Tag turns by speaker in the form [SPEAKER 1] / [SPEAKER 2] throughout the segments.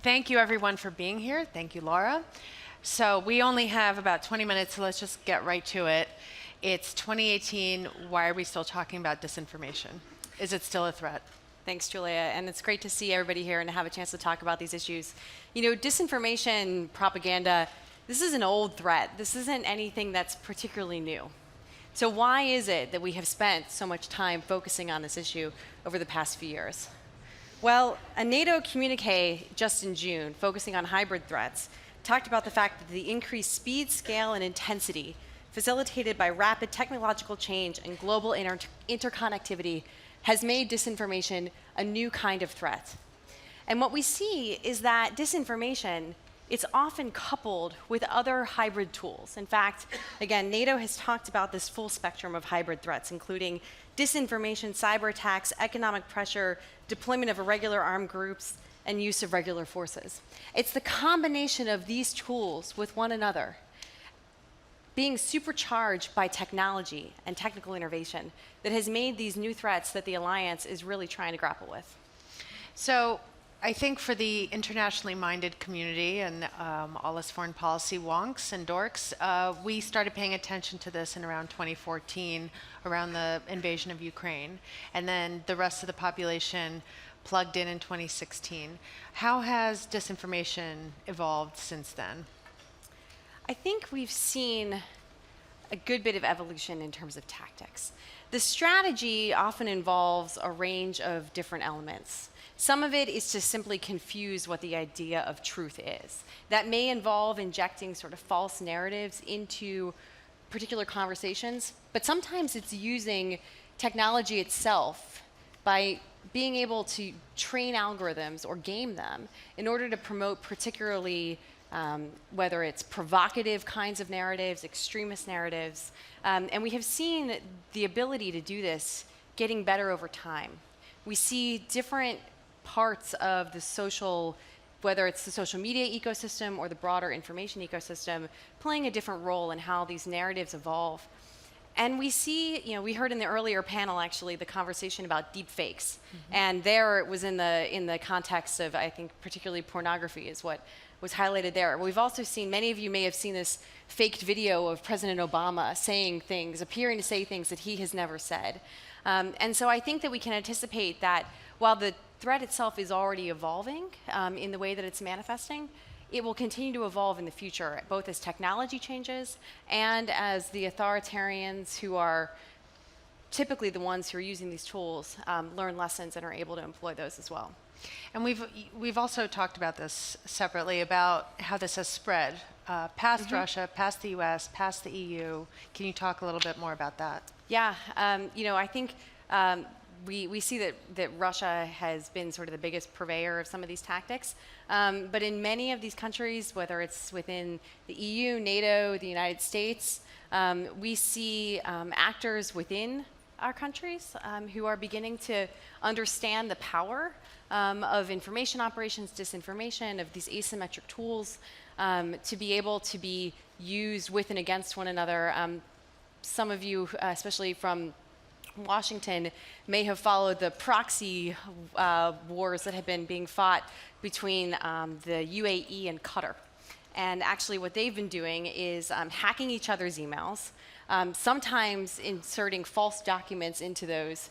[SPEAKER 1] Thank you, everyone, for being here. Thank you, Laura. So we only have about 20 minutes, so let's just get right to it. It's 2018. Why are we still talking about disinformation? Is it still a threat?
[SPEAKER 2] Thanks, Julia, and it's great to see everybody here and have a chance to talk about these issues. You know, disinformation, propaganda, this is an old threat. This isn't anything that's particularly new. So why is it that we have spent so much time focusing on this issue over the past few years? Well, a NATO communique just in June, focusing on hybrid threats, talked about the fact that the increased speed, scale, and intensity facilitated by rapid technological change and global interconnectivity has made disinformation a new kind of threat. And what we see is that disinformation, it's often coupled with other hybrid tools. In fact, again, NATO has talked about this full spectrum of hybrid threats, including disinformation, cyber attacks, economic pressure, deployment of irregular armed groups, and use of regular forces. It's the combination of these tools with one another, being supercharged by technology and technical innovation, that has made these new threats that the Alliance is really trying to grapple with.
[SPEAKER 1] So I think for the internationally minded community and all us foreign policy wonks and dorks, we started paying attention to this in around 2014, around the invasion of Ukraine. And then the rest of the population plugged in 2016. How has disinformation evolved since then?
[SPEAKER 2] I think we've seen a good bit of evolution in terms of tactics. The strategy often involves a range of different elements. Some of it is to simply confuse what the idea of truth is. That may involve injecting sort of false narratives into particular conversations, but sometimes it's using technology itself by being able to train algorithms or game them in order to promote particularly whether it's provocative kinds of narratives, extremist narratives. And we have seen the ability to do this getting better over time. We see different parts of the social, whether it's the social media ecosystem or the broader information ecosystem, playing a different role in how these narratives evolve. And we see, you know, we heard in the earlier panel actually the conversation about deep fakes. And there it was in the context of, I think, particularly pornography is what was highlighted there. We've also seen, many of you may have seen this faked video of President Obama saying things, appearing to say things that he has never said. And so I think that we can anticipate that while the threat itself is already evolving in the way that it's manifesting, it will continue to evolve in the future, both as technology changes and as the authoritarians who are typically the ones who are using these tools learn lessons and are able to employ those as well.
[SPEAKER 1] And we've also talked about this separately, about how this has spread past Russia, past the US, past the EU. Can you talk a little bit more about that?
[SPEAKER 2] Yeah, you know, I think we see that Russia has been sort of the biggest purveyor of some of these tactics. But in many of these countries, whether it's within the EU, NATO, the United States, we see actors within our countries who are beginning to understand the power of information operations, disinformation, of these asymmetric tools to be able to be used with and against one another. Some of you, especially from Washington, may have followed the proxy wars that have been being fought between the UAE and Qatar. And actually what they've been doing is hacking each other's emails, sometimes inserting false documents into those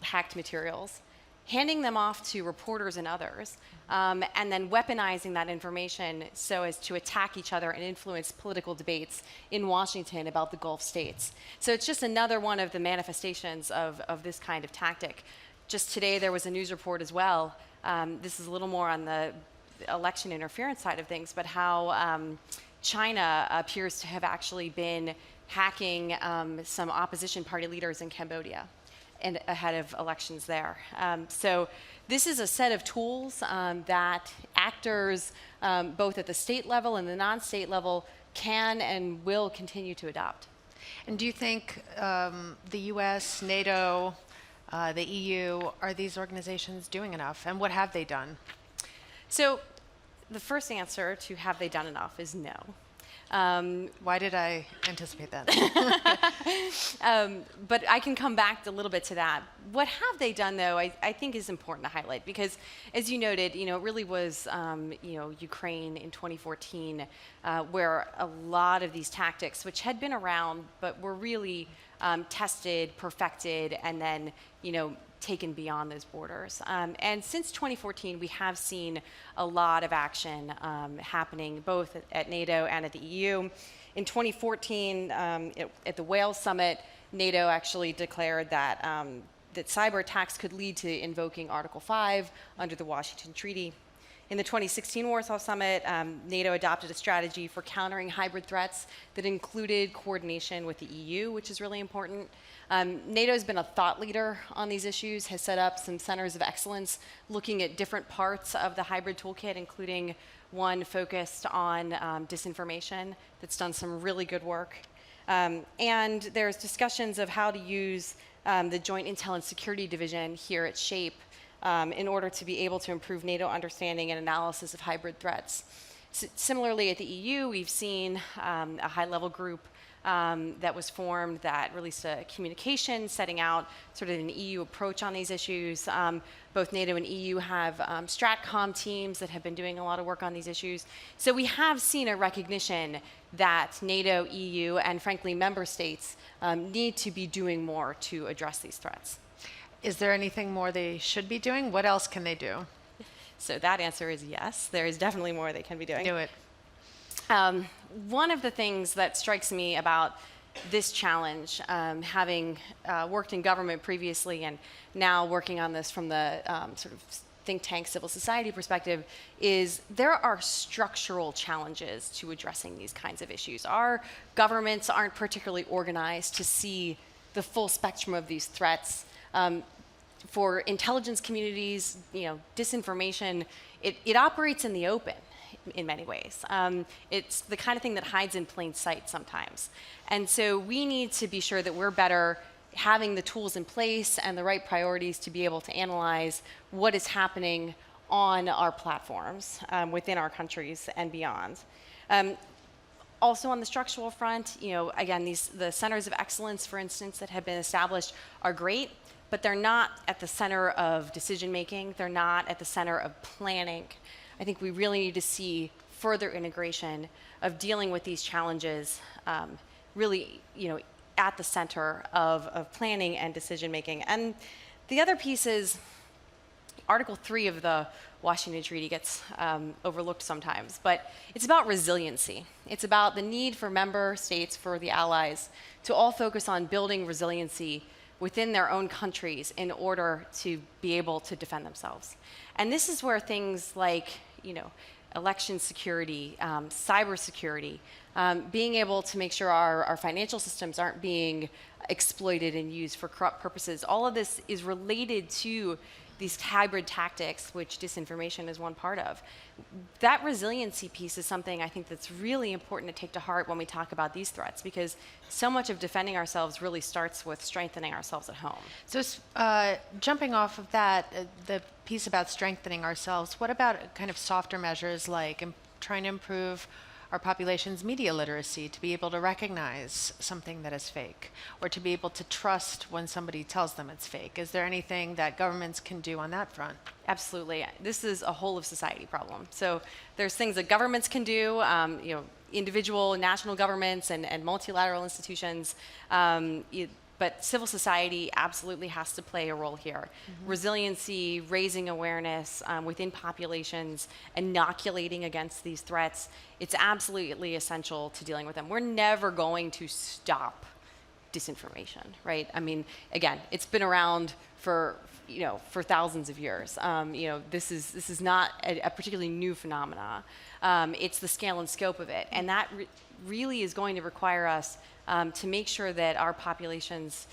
[SPEAKER 2] hacked materials, handing them off to reporters and others, and then weaponizing that information so as to attack each other and influence political debates in Washington about the Gulf states. So it's just another one of the manifestations of this kind of tactic. Just today there was a news report as well. This is a little more on the election interference side of things, but how China appears to have actually been hacking some opposition party leaders in Cambodia and ahead of elections there. So this is a set of tools that actors, both at the state level and the non-state level, can and will continue to adopt.
[SPEAKER 1] And do you think the US, NATO, the EU, are these organizations doing enough? And what have they done?
[SPEAKER 2] So the first answer to have they done enough is no.
[SPEAKER 1] Why did I anticipate that?
[SPEAKER 2] But I can come back a little bit to that. What have they done, though, I think is important to highlight, because as you noted, it really was, Ukraine in 2014, where a lot of these tactics, which had been around, but were really tested, perfected, and then, taken beyond those borders. And since 2014, we have seen a lot of action happening both at NATO and at the EU. In 2014, at the WIIS Summit, NATO actually declared that, that cyber attacks could lead to invoking Article 5 under the Washington Treaty. In the 2016 Warsaw Summit, NATO adopted a strategy for countering hybrid threats that included coordination with the EU, which is really important. NATO has been a thought leader on these issues, has set up some centers of excellence looking at different parts of the hybrid toolkit, including one focused on disinformation that's done some really good work. And there's discussions of how to use the Joint Intel and Security Division here at SHAPE in order to be able to improve NATO understanding and analysis of hybrid threats. Similarly, at the EU, we've seen a high-level group that was formed that released a communication setting out sort of an EU approach on these issues. Both NATO and EU have StratCom teams that have been doing a lot of work on these issues. So we have seen a recognition that NATO, EU, and frankly, member states need to be doing more to address these threats.
[SPEAKER 1] Is there anything more they should be doing? What else can they do?
[SPEAKER 2] So that answer is yes. There is definitely more they can be doing.
[SPEAKER 1] Do it.
[SPEAKER 2] One of the things that strikes me about this challenge, having worked in government previously and now working on this from the sort of think tank civil society perspective, is there are structural challenges to addressing these kinds of issues. Our governments aren't particularly organized to see the full spectrum of these threats. For intelligence communities, disinformation, it operates in the open in many ways. It's the kind of thing that hides in plain sight sometimes. And so we need to be sure that we're better having the tools in place and the right priorities to be able to analyze what is happening on our platforms within our countries and beyond. Also on the structural front, again, the centers of excellence, for instance, that have been established are great, but they're not at the center of decision making. They're not at the center of planning. I think we really need to see further integration of dealing with these challenges, really, at the center of planning and decision making. And the other piece is Article 3 of the Washington Treaty gets overlooked sometimes, but it's about resiliency. It's about the need for member states, for the allies, to all focus on building resiliency within their own countries in order to be able to defend themselves. And this is where things like, election security, cybersecurity, being able to make sure our financial systems aren't being exploited and used for corrupt purposes, all of this is related to these hybrid tactics, which disinformation is one part of. That resiliency piece is something I think that's really important to take to heart when we talk about these threats, because so much of defending ourselves really starts with strengthening ourselves at home.
[SPEAKER 1] So jumping off of that, the piece about strengthening ourselves, what about kind of softer measures like trying to improve our population's media literacy to be able to recognize something that is fake, or to be able to trust when somebody tells them it's fake? Is there anything that governments can do on that front? Absolutely.
[SPEAKER 2] This is a whole of society problem. So there's things that governments can do, individual national governments and multilateral institutions, but civil society absolutely has to play a role here. Mm-hmm. Resiliency, raising awareness within populations, inoculating against these threats, it's absolutely essential to dealing with them. We're never going to stop disinformation, right? I mean, again, it's been around for thousands of years. This is not a particularly new phenomena. It's the scale and scope of it, and that really is going to require us to make sure that our populations,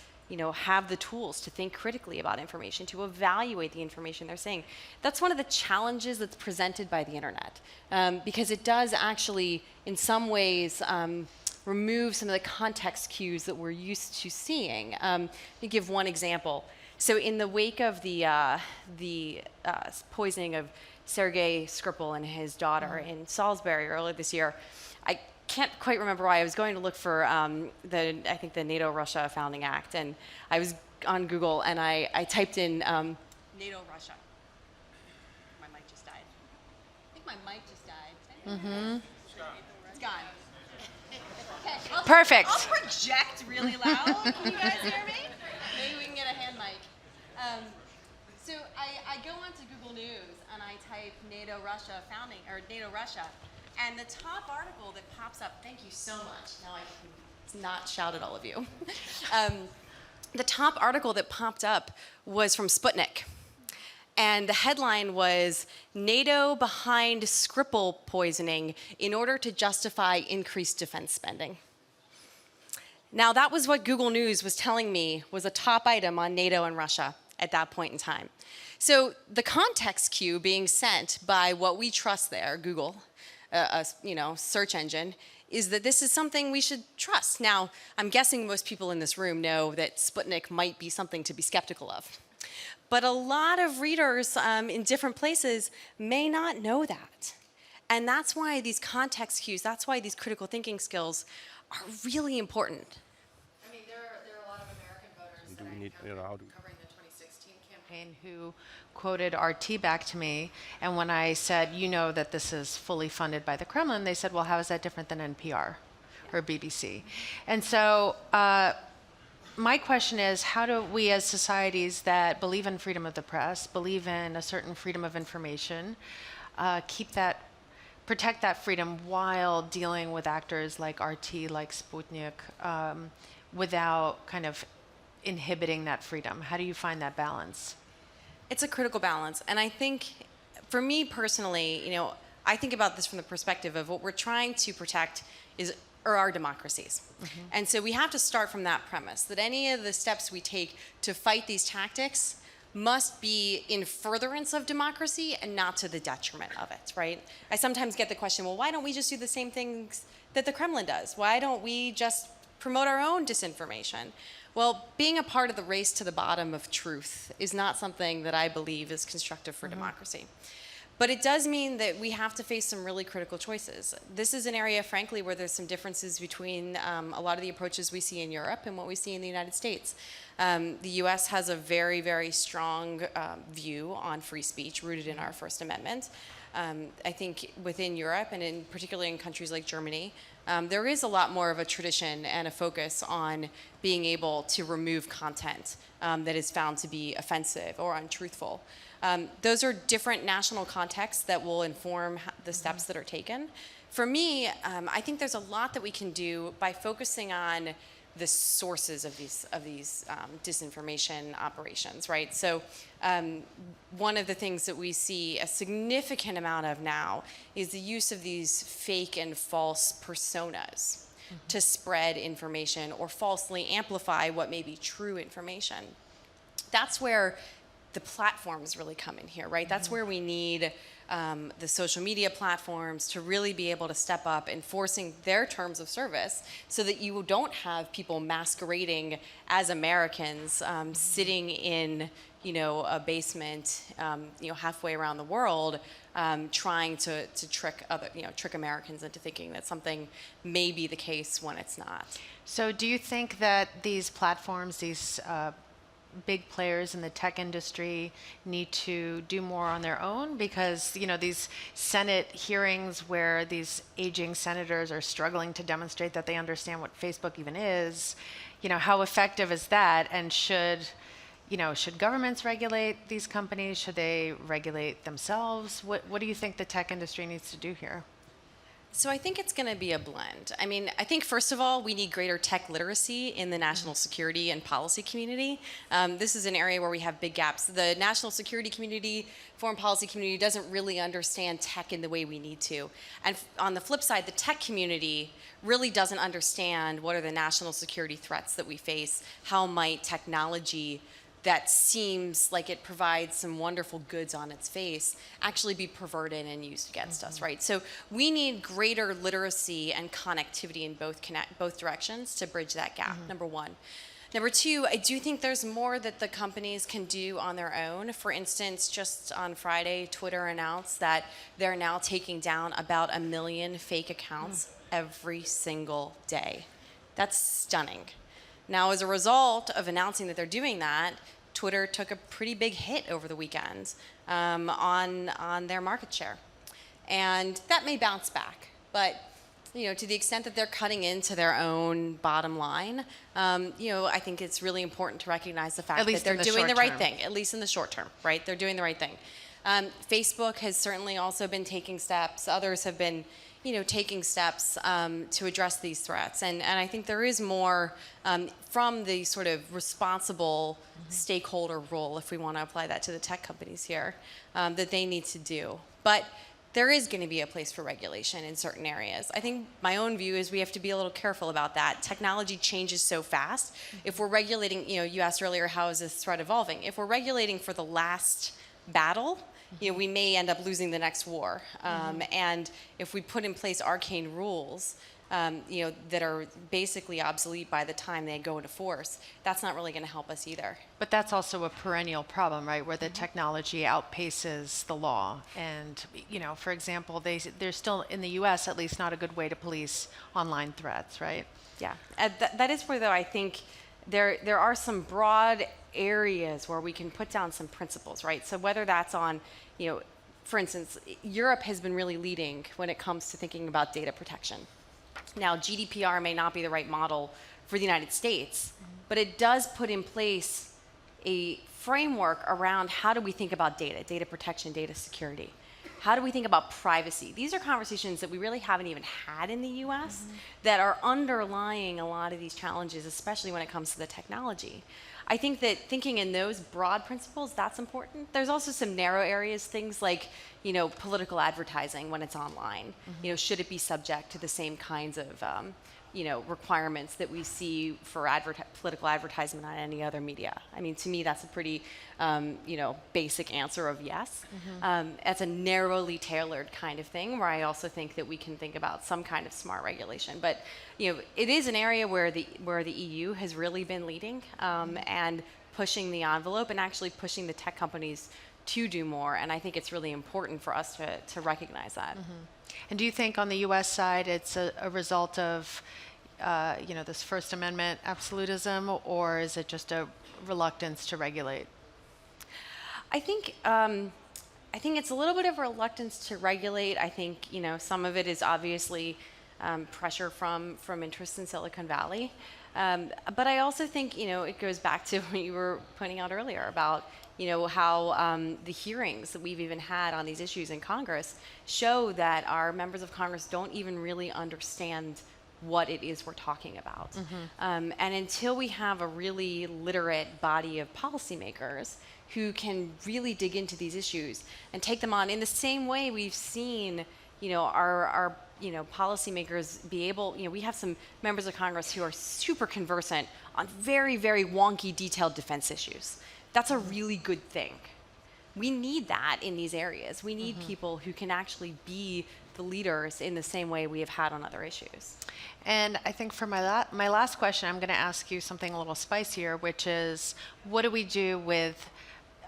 [SPEAKER 2] have the tools to think critically about information, to evaluate the information they're seeing. That's one of the challenges that's presented by the internet, because it does actually, in some ways, remove some of the context cues that we're used to seeing. Let me give one example. So in the wake of the poisoning of Sergei Skripal and his daughter in Salisbury earlier this year, can't quite remember why. I was going to look for I think the NATO Russia Founding Act, and I was on Google and I typed in NATO Russia. My mic just died. I think my mic just died. It's gone. Okay,
[SPEAKER 1] Perfect.
[SPEAKER 2] I'll project really loud. Can you guys hear me? Maybe we can get a hand mic. So I go onto Google News and I type NATO Russia founding, or NATO Russia, and the top article that pops up, thank you so much. Now I can not shout at all of you. The top article that popped up was from Sputnik. And the headline was, NATO behind Skripal poisoning in order to justify increased defense spending. Now, that was what Google News was telling me was a top item on NATO and Russia at that point in time. So the context cue being sent by what we trust there, Google, search engine, is that this is something we should trust. Now, I'm guessing most people in this room know that Sputnik might be something to be skeptical of. But a lot of readers in different places may not know that. And that's why these context cues, that's why these critical thinking skills are really important.
[SPEAKER 1] I mean, there are a lot of American voters that I encountered covering the 2016 campaign who quoted RT back to me. And when I said, you know that this is fully funded by the Kremlin, they said, well, how is that different than NPR or BBC? And so my question is, how do we as societies that believe in freedom of the press, believe in a certain freedom of information, protect that freedom while dealing with actors like RT, like Sputnik, without kind of inhibiting that freedom? How do you find that balance?
[SPEAKER 2] It's a critical balance. And I think, for me personally, I think about this from the perspective of what we're trying to protect are our democracies. Mm-hmm. And so we have to start from that premise, that any of the steps we take to fight these tactics must be in furtherance of democracy and not to the detriment of it, right? I sometimes get the question, well, why don't we just do the same things that the Kremlin does? Why don't we just promote our own disinformation? Well, being a part of the race to the bottom of truth is not something that I believe is constructive for democracy. But it does mean that we have to face some really critical choices. This is an area, frankly, where there's some differences between a lot of the approaches we see in Europe and what we see in the United States. The US has a very, very strong view on free speech rooted in our First Amendment. I think within Europe, and particularly in countries like Germany, there is a lot more of a tradition and a focus on being able to remove content that is found to be offensive or untruthful. Those are different national contexts that will inform the steps that are taken. For me, I think there's a lot that we can do by focusing on the sources of these disinformation operations, right? So one of the things that we see a significant amount of now is the use of these fake and false personas to spread information or falsely amplify what may be true information. That's where the platforms really come in here, right? That's where we need the social media platforms to really be able to step up enforcing their terms of service so that you don't have people masquerading as Americans sitting in a basement halfway around the world trying to trick Americans into thinking that something may be the case when it's not.
[SPEAKER 1] So do you think that these platforms, these big players in the tech industry need to do more on their own? Because these Senate hearings where these aging senators are struggling to demonstrate that they understand what Facebook even is, how effective is that? And should governments regulate these companies? Should they regulate themselves? What do you think the tech industry needs to do here?
[SPEAKER 2] So I think it's going to be a blend. I mean, I think first of all, we need greater tech literacy in the national security and policy community. This is an area where we have big gaps. The national security community, foreign policy community doesn't really understand tech in the way we need to. And on the flip side, the tech community really doesn't understand what are the national security threats that we face. How might technology that seems like it provides some wonderful goods on its face actually be perverted and used against us, right? So we need greater literacy and connectivity in both directions to bridge that gap, number one. Number two, I do think there's more that the companies can do on their own. For instance, just on Friday, Twitter announced that they're now taking down about 1 million fake accounts every single day. That's stunning. Now, as a result of announcing that they're doing that, Twitter took a pretty big hit over the weekend on their market share. And that may bounce back, but to the extent that they're cutting into their own bottom line, I think it's really important to recognize the fact that they're doing the right thing, at least in the short term, right? They're doing the right thing. Facebook has certainly also been taking steps. Others have been, taking steps to address these threats. And I think there is more from the sort of responsible stakeholder role, if we want to apply that to the tech companies here, that they need to do. But there is going to be a place for regulation in certain areas. I think my own view is we have to be a little careful about that. Technology changes so fast. If we're regulating, you asked earlier, how is this threat evolving? If we're regulating for the last battle, we may end up losing the next war. And if we put in place arcane rules, that are basically obsolete by the time they go into force, that's not really going to help us either.
[SPEAKER 1] But that's also a perennial problem, right, where the technology outpaces the law. And, for example, there's still, in the U.S. at least, not a good way to police online threats, right?
[SPEAKER 2] Yeah. That is where, though, I think there are some broad areas where we can put down some principles, right? So whether that's on, for instance, Europe has been really leading when it comes to thinking about data protection. Now, GDPR may not be the right model for the United States, but it does put in place a framework around how do we think about data protection, data security. How do we think about privacy? These are conversations that we really haven't even had in the US that are underlying a lot of these challenges, especially when it comes to the technology. I think that thinking in those broad principles, that's important. There's also some narrow areas, things like, political advertising when it's online. Should it be subject to the same kinds of, requirements that we see for political advertisement on any other media? I mean, to me, that's a pretty, basic answer of yes. That's a narrowly tailored kind of thing where I also think that we can think about some kind of smart regulation. But, it is an area where the EU has really been leading and pushing the envelope and actually pushing the tech companies to do more. And I think it's really important for us to recognize that.
[SPEAKER 1] And do you think on the U.S. side it's a result of this First Amendment absolutism, or is it just a reluctance to regulate?
[SPEAKER 2] I think it's a little bit of a reluctance to regulate. I think some of it is obviously pressure from interests in Silicon Valley, but I also think it goes back to what you were pointing out earlier about how the hearings that we've even had on these issues in Congress show that our members of Congress don't even really understand what it is we're talking about. And until we have a really literate body of policymakers who can really dig into these issues and take them on in the same way we've seen, our policymakers be able, we have some members of Congress who are super conversant on very, very wonky, detailed defense issues. That's a really good thing. We need that in these areas. We need people who can actually be the leaders in the same way we have had on other issues.
[SPEAKER 1] And I think for my last question, I'm going to ask you something a little spicier, which is, what do we do with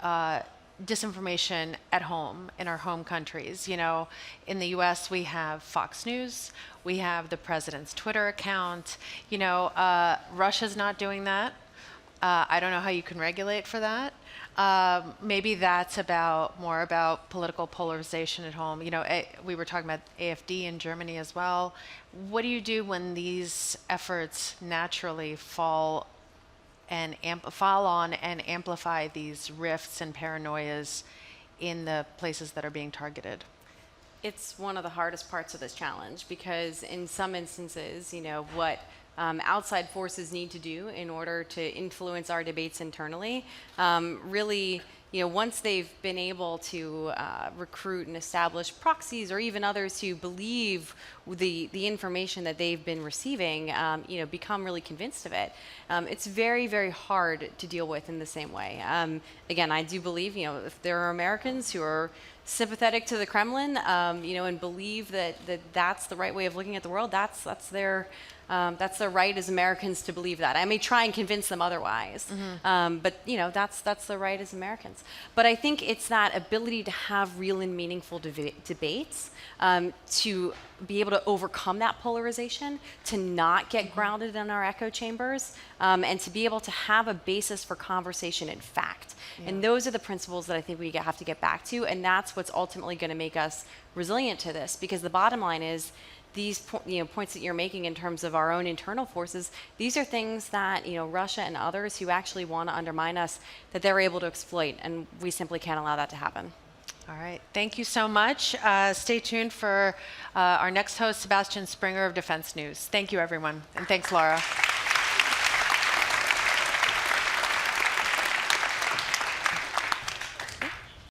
[SPEAKER 1] disinformation at home, in our home countries? In the US, we have Fox News, we have the president's Twitter account. Russia's not doing that. I don't know how you can regulate for that. Maybe that's more about political polarization at home. We were talking about AfD in Germany as well. What do you do when these efforts naturally fall on and amplify these rifts and paranoias in the places that are being targeted?
[SPEAKER 2] It's one of the hardest parts of this challenge, because in some instances, what outside forces need to do in order to influence our debates internally, really, once they've been able to recruit and establish proxies or even others who believe the information that they've been receiving, become really convinced of it, it's very, very hard to deal with in the same way. Again, I do believe, if there are Americans who are sympathetic to the Kremlin, and believe that that's the right way of looking at the world, that's their right as Americans to believe that. I may try and convince them otherwise, but that's the right as Americans. But I think it's that ability to have real and meaningful debates, to be able to overcome that polarization, to not get grounded in our echo chambers, and to be able to have a basis for conversation and fact. Yeah. And those are the principles that I think we have to get back to, and that's what's ultimately going to make us resilient to this, because the bottom line is, these points that you're making in terms of our own internal forces, these are things that Russia and others who actually want to undermine us, that they're able to exploit, and we simply can't allow that to happen.
[SPEAKER 1] All right, thank you so much. Stay tuned for our next host, Sebastian Springer of Defense News. Thank you, everyone, and thanks, Laura.